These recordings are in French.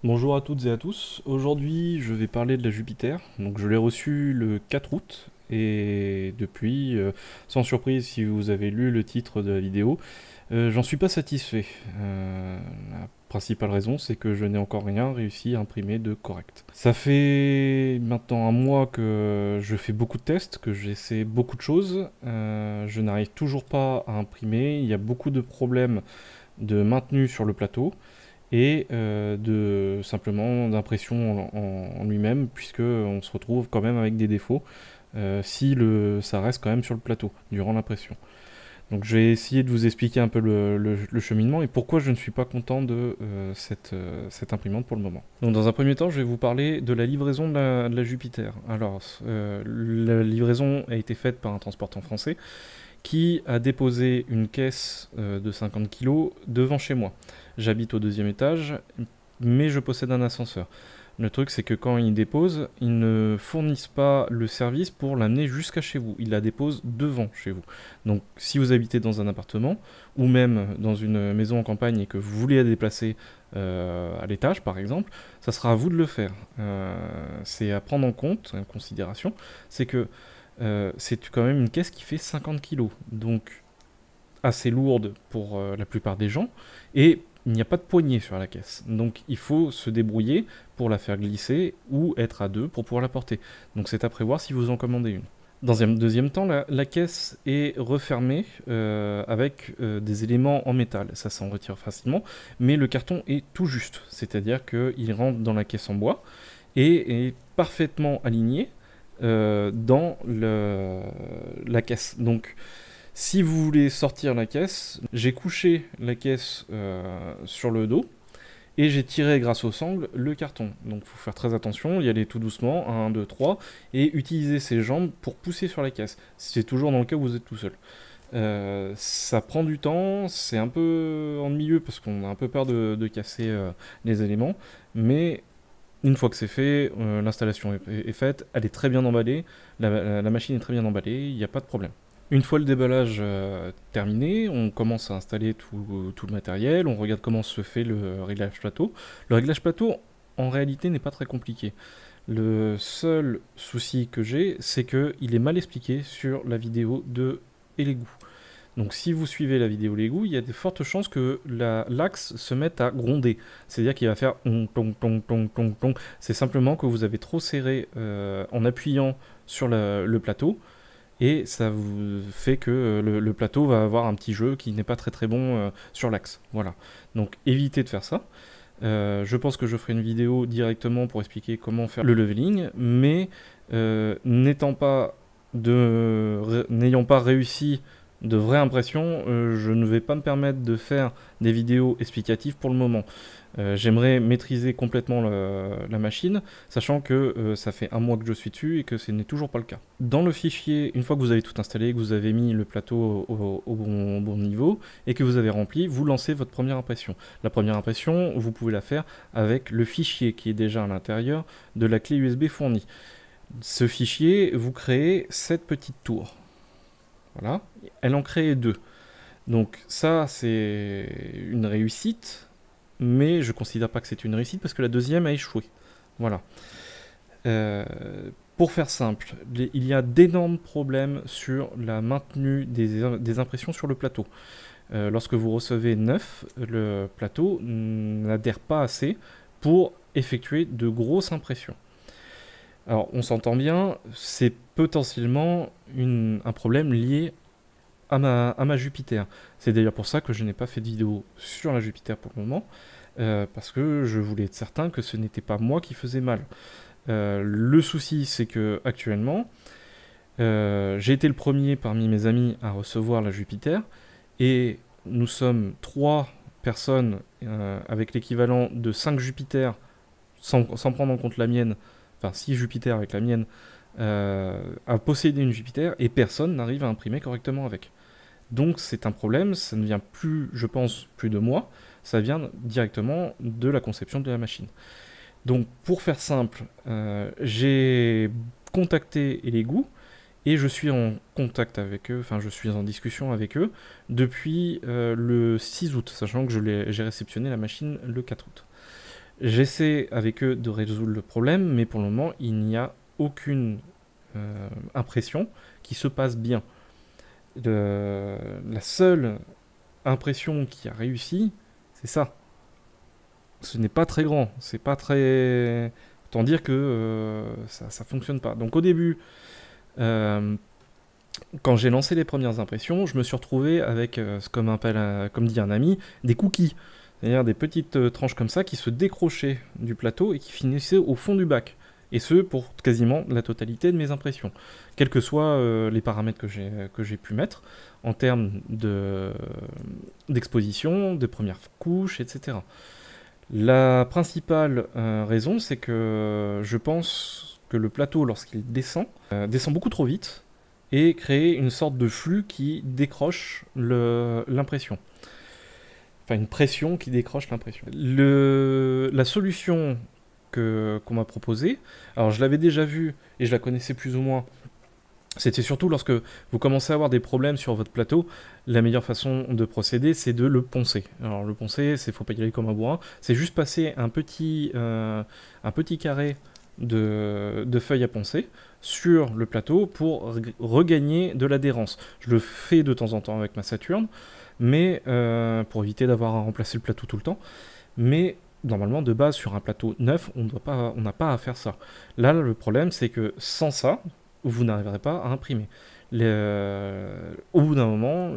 Bonjour à toutes et à tous. Aujourd'hui, je vais parler de la Jupiter. Donc, je l'ai reçue le 4 août et depuis, sans surprise, si vous avez lu le titre de la vidéo, j'en suis pas satisfait. La principale raison, c'est que je n'ai encore rien réussi à imprimer de correct. Ça fait maintenant un mois que je fais beaucoup de tests, que j'essaie beaucoup de choses. Je n'arrive toujours pas à imprimer. Il y a beaucoup de problèmes de maintenu sur le plateau et de simplement d'impression en lui-même, puisque on se retrouve quand même avec des défauts si ça reste quand même sur le plateau durant l'impression. Donc je vais essayer de vous expliquer un peu le cheminement et pourquoi je ne suis pas content de cette imprimante pour le moment. Donc dans un premier temps, je vais vous parler de la livraison de la Jupiter. Alors, la livraison a été faite par un transporteur français qui a déposé une caisse de 50 kg devant chez moi. J'habite au deuxième étage, mais je possède un ascenseur. Le truc, c'est que quand ils déposent, ils ne fournissent pas le service pour l'amener jusqu'à chez vous. Ils la déposent devant chez vous. Donc, si vous habitez dans un appartement ou même dans une maison en campagne et que vous voulez la déplacer à l'étage, par exemple, ça sera à vous de le faire. C'est à prendre en compte, en considération, c'est que c'est quand même une caisse qui fait 50 kilos, donc assez lourde pour la plupart des gens, et il n'y a pas de poignée sur la caisse. Donc il faut se débrouiller pour la faire glisser ou être à deux pour pouvoir la porter. Donc c'est à prévoir si vous en commandez une. Dans un deuxième temps, la caisse est refermée avec des éléments en métal. Ça s'en retire facilement, mais le carton est tout juste. C'est-à-dire qu'il rentre dans la caisse en bois et est parfaitement aligné dans la caisse. Donc, si vous voulez sortir la caisse, j'ai couché la caisse sur le dos et j'ai tiré grâce au sangle le carton. Donc, il faut faire très attention, y aller tout doucement, 1, 2, 3, et utiliser ses jambes pour pousser sur la caisse. C'est toujours dans le cas où vous êtes tout seul. Ça prend du temps, c'est un peu ennuyeux parce qu'on a un peu peur de casser les éléments, mais une fois que c'est fait, l'installation est faite, elle est très bien emballée, la machine est très bien emballée, il n'y a pas de problème. Une fois le déballage terminé, on commence à installer tout le matériel, on regarde comment se fait le réglage plateau. Le réglage plateau, en réalité, n'est pas très compliqué. Le seul souci que j'ai, c'est qu'il est mal expliqué sur la vidéo de Elegoo. Donc si vous suivez la vidéo Lego, il y a de fortes chances que l'axe se mette à gronder. C'est-à-dire qu'il va faire tong tong tong tong tong. C'est simplement que vous avez trop serré en appuyant sur le plateau et ça vous fait que le plateau va avoir un petit jeu qui n'est pas très très bon sur l'axe. Voilà. Donc évitez de faire ça. Je pense que je ferai une vidéo directement pour expliquer comment faire le leveling, mais n'ayant pas réussi de vraies impressions, je ne vais pas me permettre de faire des vidéos explicatives pour le moment. J'aimerais maîtriser complètement la machine, sachant que ça fait un mois que je suis dessus et que ce n'est toujours pas le cas. Dans le fichier, une fois que vous avez tout installé, que vous avez mis le plateau au bon niveau et que vous avez rempli, vous lancez votre première impression. La première impression, vous pouvez la faire avec le fichier qui est déjà à l'intérieur de la clé USB fournie. Ce fichier, vous créez cette petite tour. Voilà, elle en crée deux. Donc ça, c'est une réussite, mais je ne considère pas que c'est une réussite parce que la deuxième a échoué. Voilà. Euh, pour faire simple, il y a d'énormes problèmes sur la maintenue des impressions sur le plateau. Lorsque vous recevez neuf, le plateau n'adhère pas assez pour effectuer de grosses impressions. Alors, on s'entend bien, c'est potentiellement un problème lié à ma Jupiter. C'est d'ailleurs pour ça que je n'ai pas fait de vidéo sur la Jupiter pour le moment, parce que je voulais être certain que ce n'était pas moi qui faisais mal. Le souci, c'est que actuellement, j'ai été le premier parmi mes amis à recevoir la Jupiter, et nous sommes 3 personnes avec l'équivalent de 5 Jupiter, sans prendre en compte la mienne, enfin 6 Jupiter avec la mienne, à posséder une Jupiter, et personne n'arrive à imprimer correctement avec. Donc c'est un problème, ça ne vient plus, je pense, plus de moi, ça vient directement de la conception de la machine. Donc pour faire simple, j'ai contacté Elegoo et je suis en contact avec eux, enfin je suis en discussion avec eux depuis le 6 août, sachant que j'ai réceptionné la machine le 4 août. J'essaie avec eux de résoudre le problème, mais pour le moment, il n'y a aucune impression qui se passe bien. La seule impression qui a réussi, c'est ça. Ce n'est pas très grand, c'est pas très... Autant dire que ça fonctionne pas. Donc au début, euh, quand j'ai lancé les premières impressions, je me suis retrouvé avec, comme dit un ami, des cookies. C'est-à-dire des petites tranches comme ça qui se décrochaient du plateau et qui finissaient au fond du bac. Et ce, pour quasiment la totalité de mes impressions. Quels que soient les paramètres que j'ai pu mettre en termes d'exposition, de première couche, etc. La principale raison, c'est que je pense que le plateau, lorsqu'il descend beaucoup trop vite et crée une sorte de flux qui décroche l'impression. Enfin, une pression qui décroche l'impression. La solution qu'on m'a proposée, alors je l'avais déjà vue et je la connaissais plus ou moins. C'était surtout lorsque vous commencez à avoir des problèmes sur votre plateau, la meilleure façon de procéder, c'est de le poncer. Alors le poncer, c'est faut pas y aller comme un bourrin, c'est juste passer un petit carré de feuilles à poncer sur le plateau pour regagner de l'adhérence. Je le fais de temps en temps avec ma Saturn, mais pour éviter d'avoir à remplacer le plateau tout le temps. Mais normalement, de base, sur un plateau neuf, on n'a pas à faire ça. Là, le problème, c'est que sans ça, vous n'arriverez pas à imprimer. Au bout d'un moment,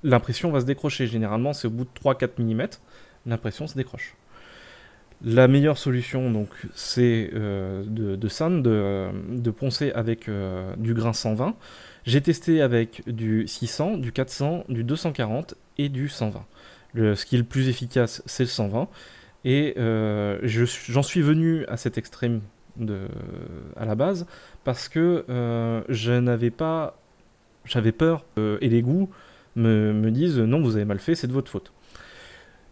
l'impression va se décrocher. Généralement, c'est au bout de 3-4 mm, l'impression se décroche. La meilleure solution, donc, c'est de poncer avec du grain 120. J'ai testé avec du 600, du 400, du 240 et du 120. Ce qui est le plus efficace, c'est le 120. Et j'en suis venu à cet extrême à la base parce que j'avais peur et les goûts me disent non, vous avez mal fait, c'est de votre faute.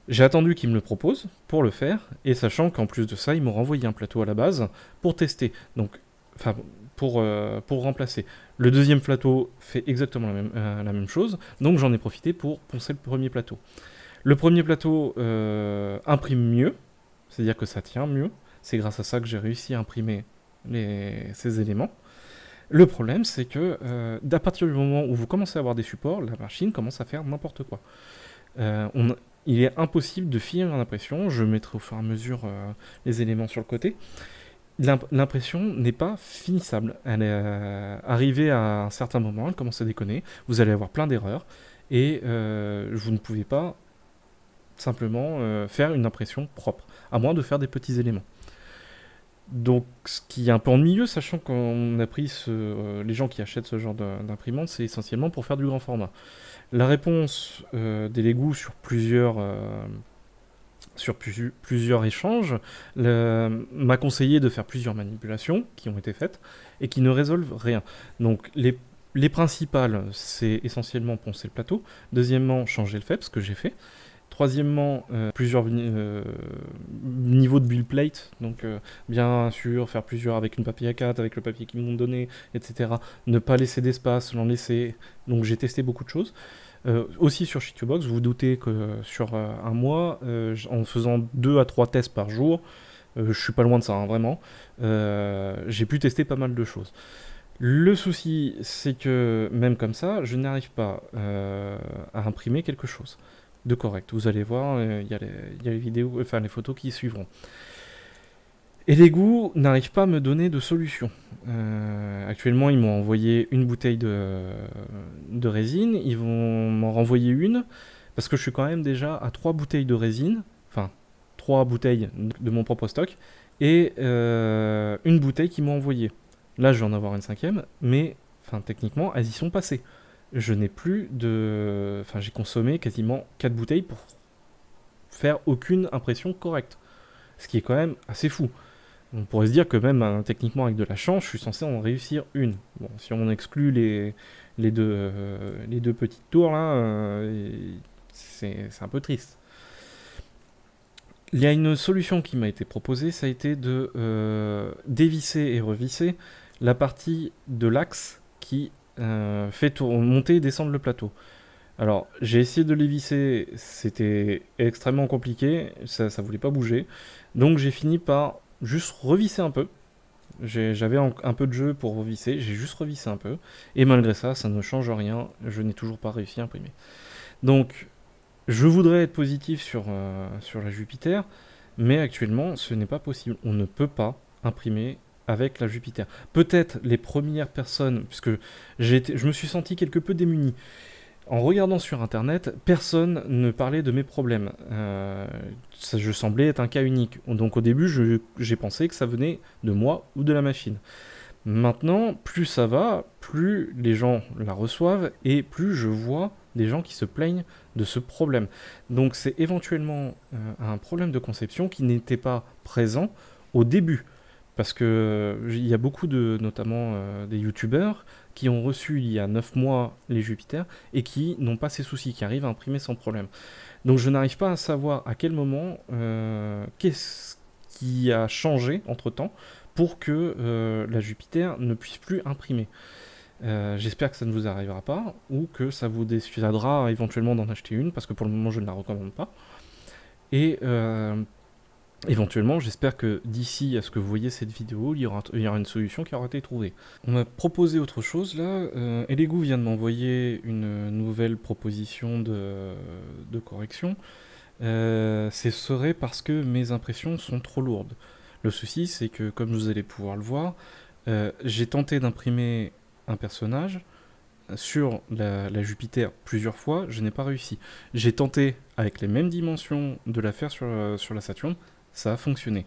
J'ai attendu qu'ils me le proposent pour le faire, et sachant qu'en plus de ça, ils m'ont renvoyé un plateau à la base pour tester, donc, enfin, pour remplacer. Le deuxième plateau fait exactement la même chose, donc j'en ai profité pour poncer le premier plateau. Le premier plateau imprime mieux, c'est-à-dire que ça tient mieux. C'est grâce à ça que j'ai réussi à imprimer ces éléments. Le problème, c'est que à partir du moment où vous commencez à avoir des supports, la machine commence à faire n'importe quoi. Il est impossible de finir l'impression. Je mettrai au fur et à mesure les éléments sur le côté. L'impression n'est pas finissable. Elle est arrivée à un certain moment, elle commence à déconner. Vous allez avoir plein d'erreurs et vous ne pouvez pas simplement faire une impression propre, à moins de faire des petits éléments. Donc, ce qui est un peu ennuyeux, sachant qu'on a pris les gens qui achètent ce genre d'imprimante, c'est essentiellement pour faire du grand format. La réponse des Lego sur plusieurs échanges m'a conseillé de faire plusieurs manipulations qui ont été faites et qui ne résolvent rien. Donc, les principales, c'est essentiellement poncer le plateau. Deuxièmement, changer le fait, ce que j'ai fait. Troisièmement, plusieurs niveaux de build plate, donc bien sûr faire plusieurs avec une papier A4, avec le papier qu'ils m'ont donné, etc. Ne pas laisser d'espace, l'en laisser. Donc j'ai testé beaucoup de choses. Aussi sur Shitubox, vous vous doutez que sur un mois, en faisant 2 à 3 tests par jour, je suis pas loin de ça, hein, vraiment, j'ai pu tester pas mal de choses. Le souci, c'est que même comme ça, je n'arrive pas à imprimer quelque chose de correct. Vous allez voir, il y a les vidéos, enfin les photos qui suivront. Et les goûts n'arrivent pas à me donner de solution. Actuellement, ils m'ont envoyé une bouteille de résine, ils vont m'en renvoyer une, parce que je suis quand même déjà à 3 bouteilles de résine, enfin 3 bouteilles de mon propre stock, et une bouteille qu'ils m'ont envoyée. Là, je vais en avoir une 5e, mais techniquement, elles y sont passées. Je n'ai plus de... Enfin, j'ai consommé quasiment 4 bouteilles pour faire aucune impression correcte. Ce qui est quand même assez fou. On pourrait se dire que même techniquement avec de la chance, je suis censé en réussir une. Bon, si on exclut les deux petites tours là, c'est un peu triste. Il y a une solution qui m'a été proposée, ça a été de dévisser et revisser la partie de l'axe qui fait monter et descendre le plateau. Alors, j'ai essayé de les visser, c'était extrêmement compliqué, ça voulait pas bouger. Donc j'ai fini par juste revisser un peu. J'avais un peu de jeu pour revisser, j'ai juste revissé un peu. Et malgré ça, ça ne change rien, je n'ai toujours pas réussi à imprimer. Donc, je voudrais être positif sur la Jupiter, mais actuellement, ce n'est pas possible. On ne peut pas imprimer avec la Jupiter. Peut-être les premières personnes, puisque je me suis senti quelque peu démuni. En regardant sur internet, personne ne parlait de mes problèmes. Je semblais être un cas unique. Donc au début, j'ai pensé que ça venait de moi ou de la machine. Maintenant, plus ça va, plus les gens la reçoivent et plus je vois des gens qui se plaignent de ce problème. Donc c'est éventuellement un problème de conception qui n'était pas présent au début. Parce que il y a beaucoup de, notamment des youtubeurs, qui ont reçu il y a 9 mois les Jupiter et qui n'ont pas ces soucis, qui arrivent à imprimer sans problème. Donc je n'arrive pas à savoir à quel moment, qu'est-ce qui a changé entre-temps pour que la Jupiter ne puisse plus imprimer. J'espère que ça ne vous arrivera pas, ou que ça vous dissuadera éventuellement d'en acheter une, parce que pour le moment je ne la recommande pas. Et éventuellement, j'espère que d'ici à ce que vous voyez cette vidéo, il y aura une solution qui aura été trouvée. On m'a proposé autre chose là, Elegoo vient de m'envoyer une nouvelle proposition de correction. Ce serait parce que mes impressions sont trop lourdes. Le souci, c'est que, comme vous allez pouvoir le voir, j'ai tenté d'imprimer un personnage sur la Jupiter plusieurs fois, je n'ai pas réussi. J'ai tenté, avec les mêmes dimensions, de la faire sur la Saturn, ça a fonctionné.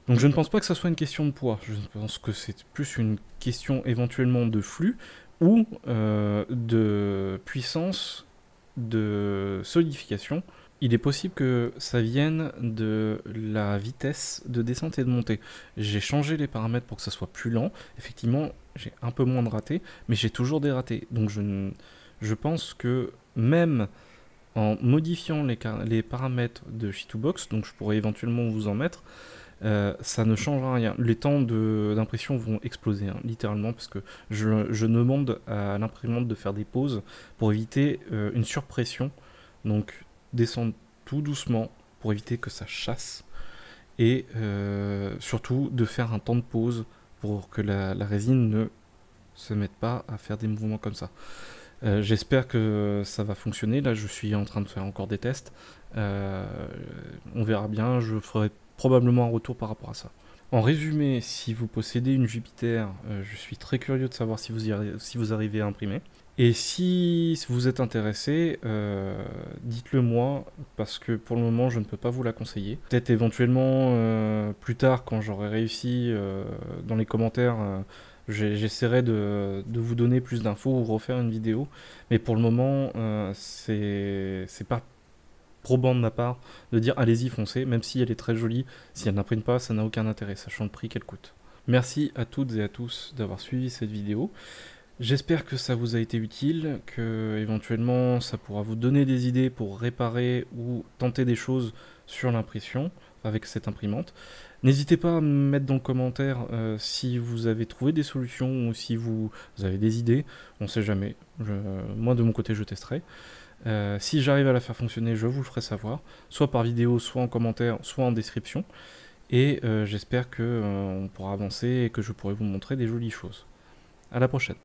Donc je ne pense pas que ça soit une question de poids, je pense que c'est plus une question éventuellement de flux ou de puissance de solidification. Il est possible que ça vienne de la vitesse de descente et de montée. J'ai changé les paramètres pour que ça soit plus lent. Effectivement, j'ai un peu moins de ratés, mais j'ai toujours des ratés. Donc je pense que même en modifiant les paramètres de Shi2Box, donc je pourrais éventuellement vous en mettre, ça ne changera rien. Les temps d'impression vont exploser, hein, littéralement, parce que je demande à l'imprimante de faire des pauses pour éviter une surpression. Donc descendre tout doucement pour éviter que ça chasse. Et surtout de faire un temps de pause pour que la résine ne se mette pas à faire des mouvements comme ça. J'espère que ça va fonctionner. Là, je suis en train de faire encore des tests. On verra bien. Je ferai probablement un retour par rapport à ça. En résumé, si vous possédez une Jupiter, je suis très curieux de savoir si vous arrivez à imprimer. Et si vous êtes intéressé, dites-le moi, parce que pour le moment, je ne peux pas vous la conseiller. Peut-être éventuellement, plus tard, quand j'aurai réussi, dans les commentaires, j'essaierai de vous donner plus d'infos ou refaire une vidéo. Mais pour le moment, c'est pas probant de ma part de dire allez-y, foncez, même si elle est très jolie. Si elle n'imprime pas, ça n'a aucun intérêt, sachant le prix qu'elle coûte. Merci à toutes et à tous d'avoir suivi cette vidéo. J'espère que ça vous a été utile, que éventuellement ça pourra vous donner des idées pour réparer ou tenter des choses sur l'impression avec cette imprimante. N'hésitez pas à me mettre dans le commentaire si vous avez trouvé des solutions ou si vous avez des idées, on sait jamais. Moi de mon côté je testerai. Si j'arrive à la faire fonctionner, je vous le ferai savoir, soit par vidéo, soit en commentaire, soit en description. Et j'espère qu'on pourra avancer et que je pourrai vous montrer des jolies choses. À la prochaine.